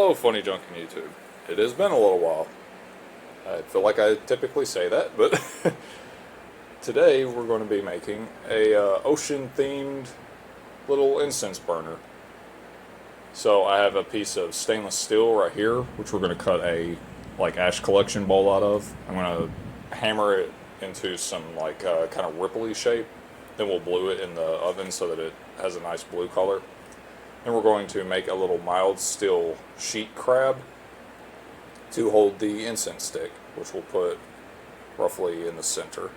Hello, Funny Junk in YouTube. It has been a little while. I feel like I typically say that, but today we're going to be making a ocean-themed little incense burner. So I have a piece of stainless steel right here, which we're going to cut a ash collection bowl out of. I'm going to hammer it into some kind of ripply shape. Then we'll blue it in the oven so that it has a nice blue color. And we're going to make a little mild steel sheet crab to hold the incense stick, which we'll put roughly in the center,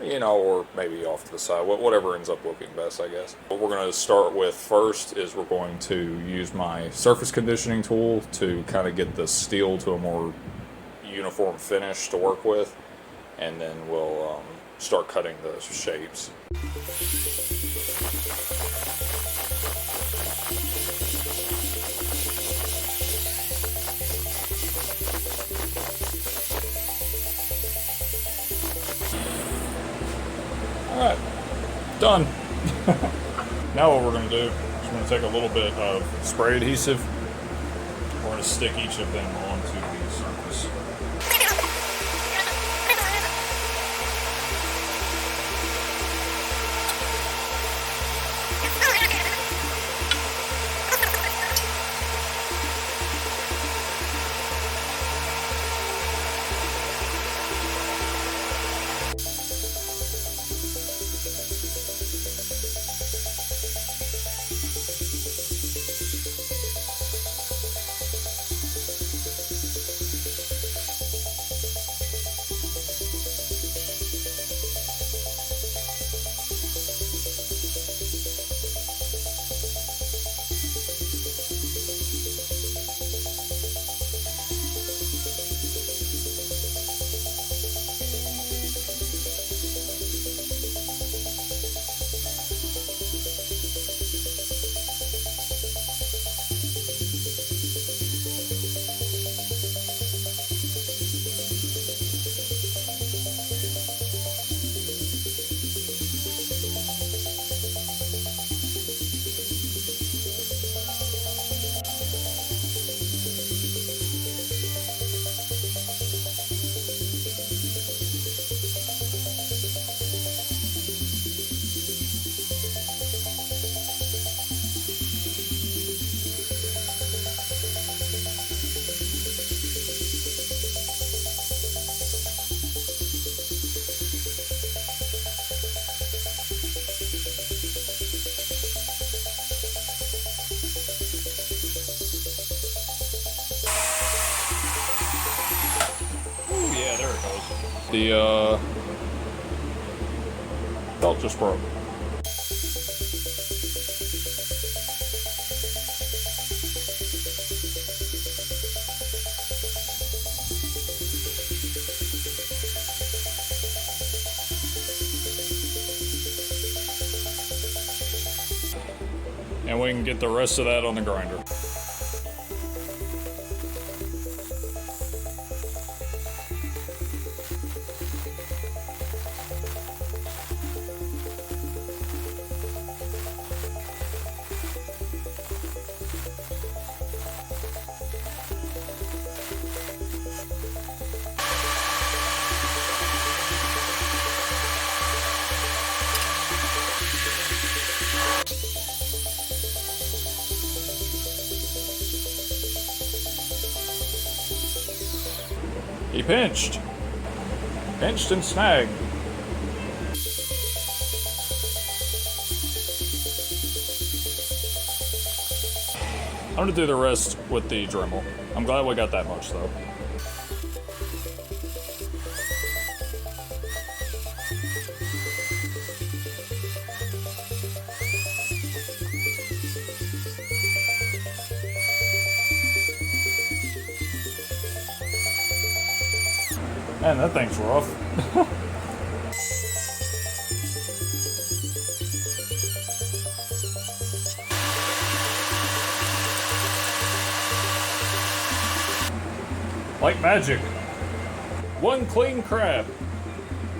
or maybe off to the side, whatever ends up looking best, I guess. What we're going to start with first is we're going to use my surface conditioning tool to kind of get the steel to a more uniform finish to work with, and then we'll start cutting the shapes. Alright, done. Now what we're going to do is we're going to take a little bit of spray adhesive. We're going to stick each of them onto the surface. Yeah, there it goes. The belt just broke. And we can get the rest of that on the grinder. He pinched and snagged. I'm gonna do the rest with the Dremel. I'm glad we got that much though. Man, that thing's rough. Like magic. One clean crab.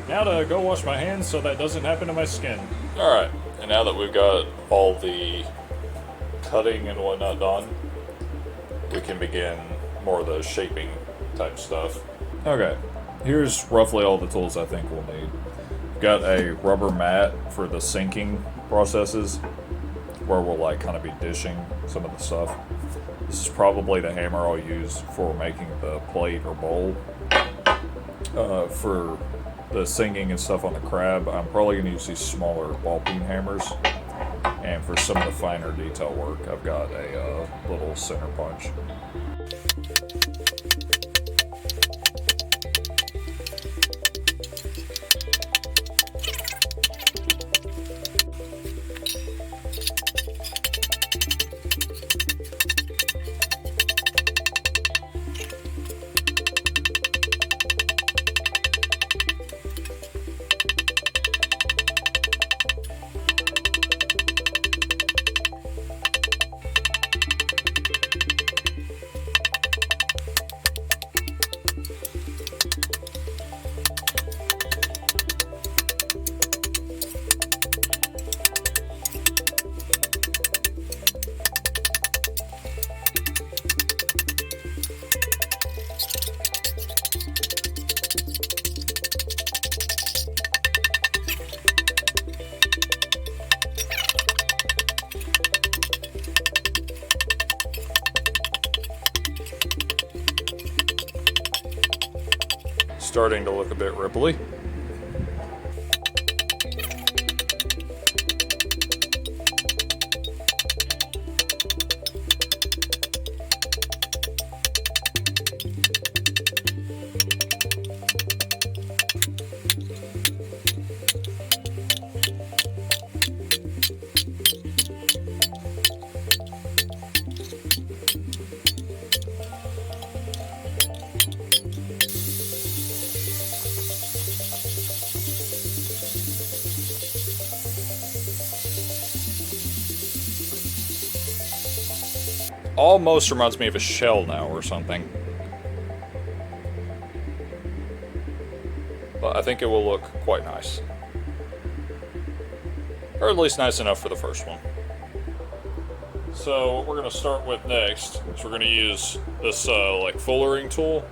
Now to go wash my hands so that doesn't happen to my skin. Alright, and now that we've got all the cutting and whatnot done, we can begin more of the shaping type stuff. Okay, here's roughly all the tools I think we'll need. Got a rubber mat for the sinking processes, where we'll like kind of be dishing some of the stuff. This is probably the hammer I'll use for making the plate or bowl. For the singing and stuff on the crab, I'm probably going to use these smaller ball peen hammers. And for some of the finer detail work, I've got a little center punch. Starting to look a bit ripply. Almost reminds me of a shell now or something. But I think it will look quite nice. Or at least nice enough for the first one. So what we're going to start with next is we're going to use this like fullering tool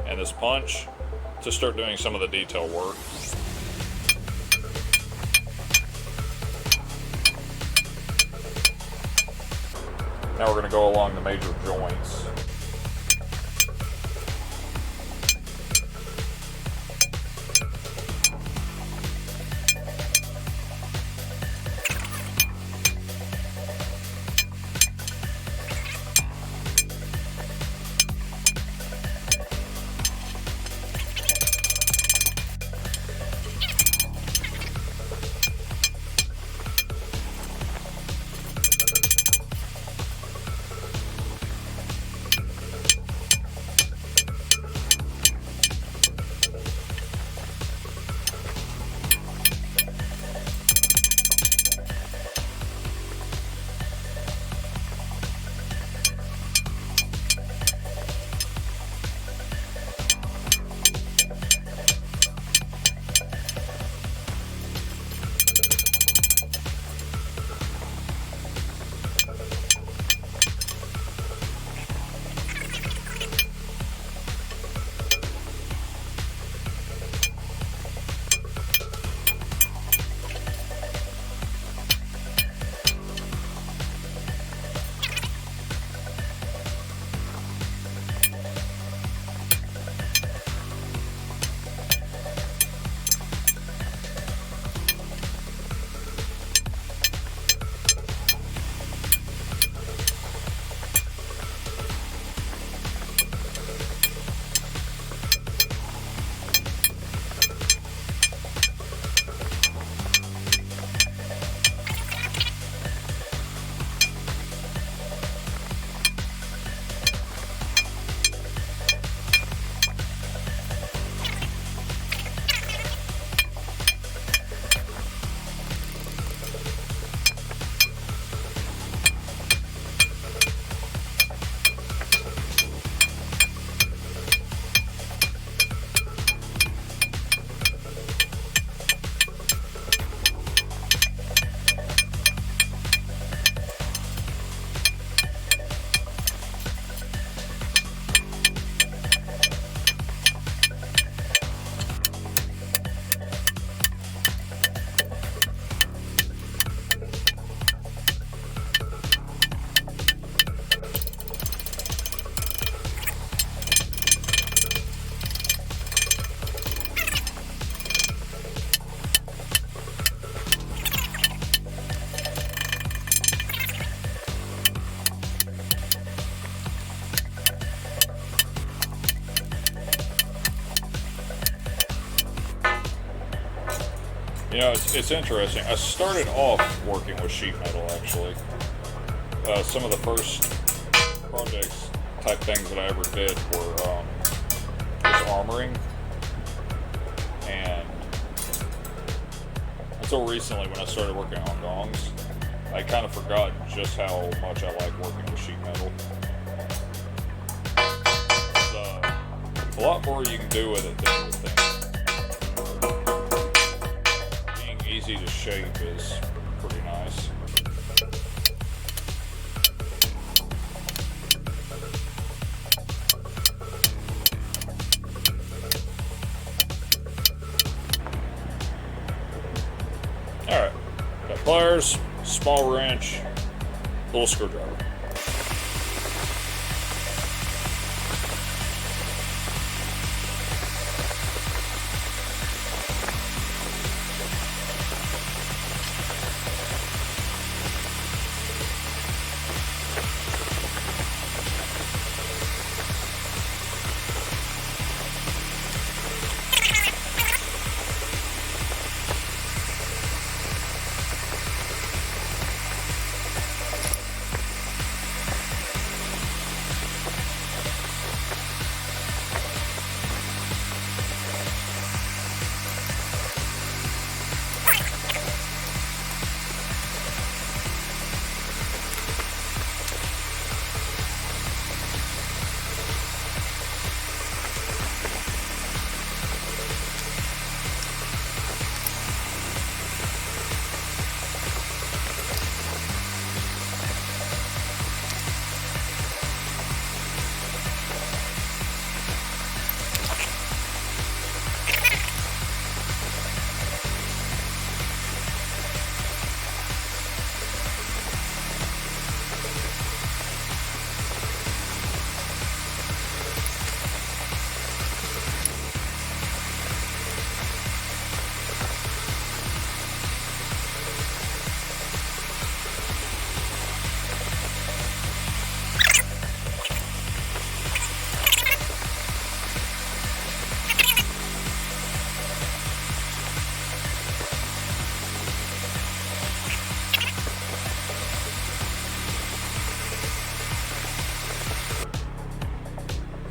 and this punch to start doing some of the detail work. Now we're going to go along the major joints. You know, it's interesting. I started off working with sheet metal, actually. Some of the first projects type things that I ever did were just armoring. And until recently, when I started working on gongs, I kind of forgot just how much I like working with sheet metal. There's a lot more you can do with it than you would think. Being easy to shape is pretty nice. Alright, got pliers, small wrench, little screwdriver.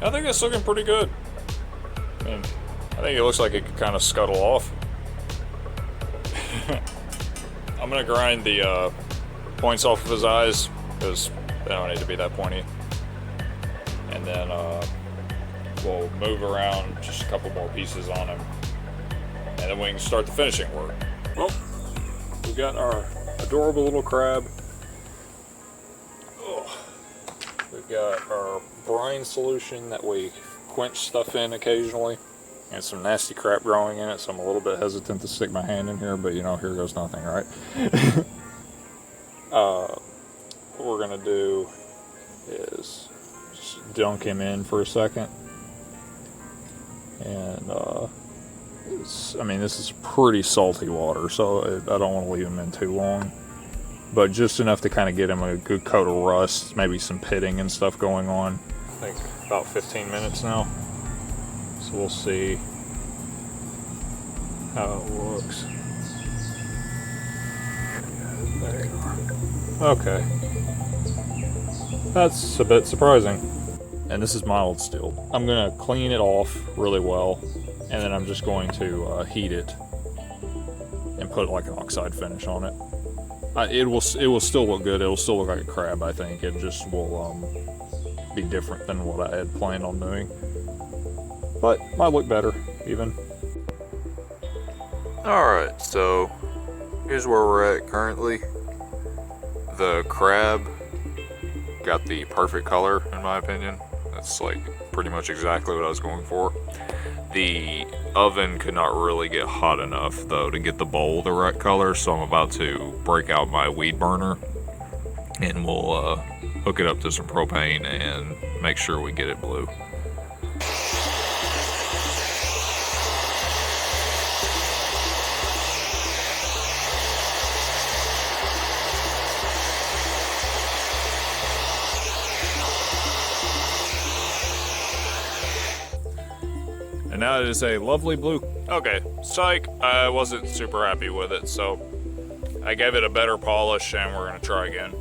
I think it's looking pretty good. I mean, I think it looks like it could kind of scuttle off. I'm gonna grind the points off of his eyes because they don't need to be that pointy. And then we'll move around just a couple more pieces on him. And then we can start the finishing work. Well, we got our adorable little crab. We've got our brine solution that we quench stuff in occasionally, and some nasty crap growing in it, so I'm a little bit hesitant to stick my hand in here, but you know, here goes nothing, right? What we're gonna do is just dunk him in for a second, and I mean, this is pretty salty water, so I don't want to leave him in too long. But just enough to kind of get him a good coat of rust, maybe some pitting and stuff going on. I think about 15 minutes now. So we'll see how it looks. There you are. Okay. That's a bit surprising. And this is mild steel. I'm going to clean it off really well, and then I'm just going to heat it and put like an oxide finish on it. It will still look good. It will still look like a crab, I think. It just will be different than what I had planned on doing. But might look better, even. Alright, so here's where we're at currently. The crab got the perfect color, in my opinion. That's like pretty much exactly what I was going for. The oven could not really get hot enough though to get the bowl the right color, so I'm about to break out my weed burner and we'll hook it up to some propane and make sure we get it blue. And now That is a lovely blue. Okay, psych. I wasn't super happy with it, so I gave it a better polish, and we're gonna try again.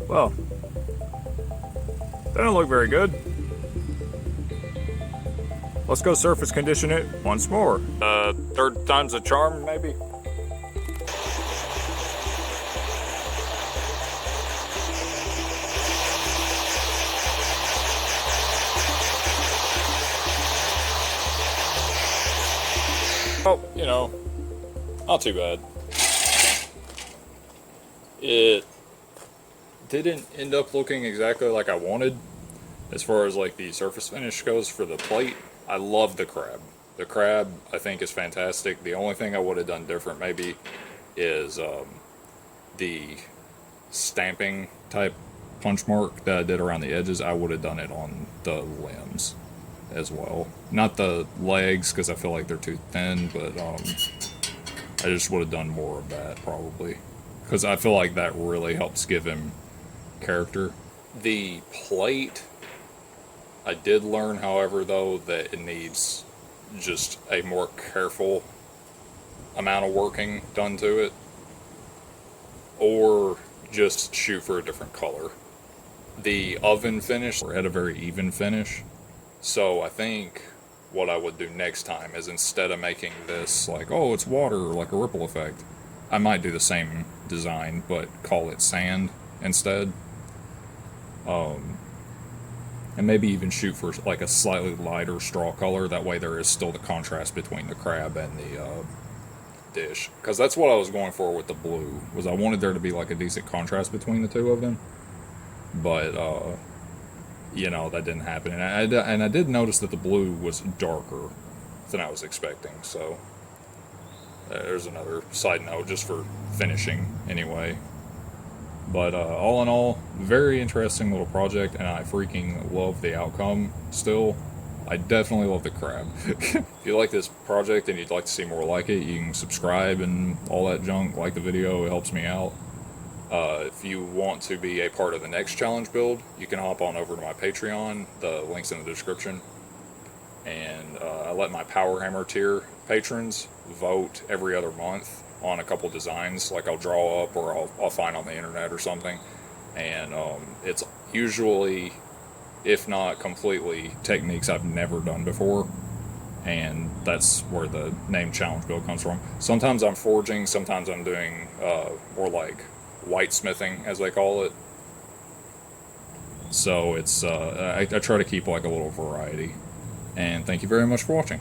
Well, that don't look very good. Let's go surface condition it once more. Third time's a charm, maybe? Oh, you know, not too bad. It didn't end up looking exactly like I wanted as far as like the surface finish goes for the plate. I love the crab. The crab I think is fantastic. The only thing I would have done different maybe is the stamping type punch mark that I did around the edges. I would have done it on the limbs as well. Not the legs because I feel like they're too thin, but I just would have done more of that probably because I feel like that really helps give him character. The plate, I did learn, however, though, that it needs just a more careful amount of working done to it, or just shoot for a different color. The oven finish had a very even finish, so I think what I would do next time is instead of making this like, oh, it's water, like a ripple effect, I might do the same design, but call it sand instead. And maybe even shoot for like a slightly lighter straw color. That way there is still the contrast between the crab and the dish. Because that's what I was going for with the blue, was I wanted there to be like a decent contrast between the two of them. But, you know, that didn't happen. And I did notice that the blue was darker than I was expecting. So there's another side note just for finishing anyway. But all in all, very interesting little project, and I freaking love the outcome still. I definitely love the crab. If you like this project and you'd like to see more like it, you can subscribe and all that junk, like the video, it helps me out. If you want to be a part of the next challenge build, you can hop on over to my Patreon, the link's in the description. And I let my Power Hammer tier patrons vote every other month on a couple designs, like I'll draw up or I'll find on the internet or something, and it's usually, if not completely, techniques I've never done before, and that's where the name challenge build comes from. Sometimes I'm forging, sometimes I'm doing more like whitesmithing, as they call it, so it's I try to keep like a little variety, and thank you very much for watching.